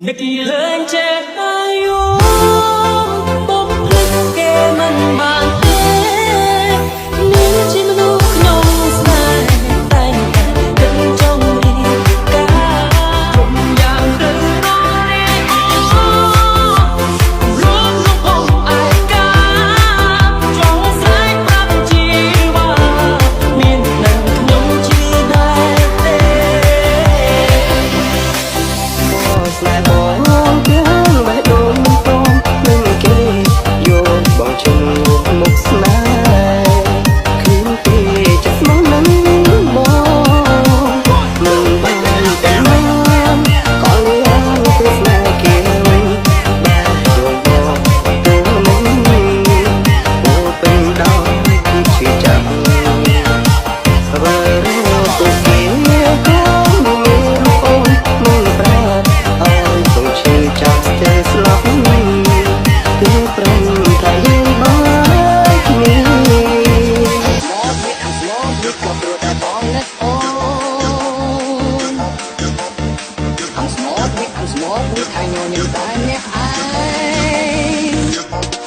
នឹកឃើញចេះអាយុបុកភ្លេចគេមិនបានទេនេះជាមនុស្សខ្ញុំស្នេហ៍តែគិតចង់រៀបការគុំយ៉ាងទៅដល់រៀងអរំលងបងឯកាចង់ស្រែកប្រាប់ជីវ៉ាមាននឹងខ្ញុំជឿដែរទេស្នេហ៍បងគឺបេះដូងព្រមនឹងគេយកបងជុំមុខស្នេហ៍គ្មានទេចិត្តមកនឹងបងមិនបានតែមកក៏យ៉ាងទៅស្នេហ៍គេវិញបានចូលបងទៅមិនអូពេញដល់គឺជាចាប់សវរទៅគេក៏មានអូនមិនប្រាឲ្យសូមឈឺចាប់ស្ទើរស្លាប់គឺប្រំតែយើងបានគ្នាក៏ព្រោះតែបងនឹកអូន I'm small ព្រោះថាញញឹមតែអ្នកឯង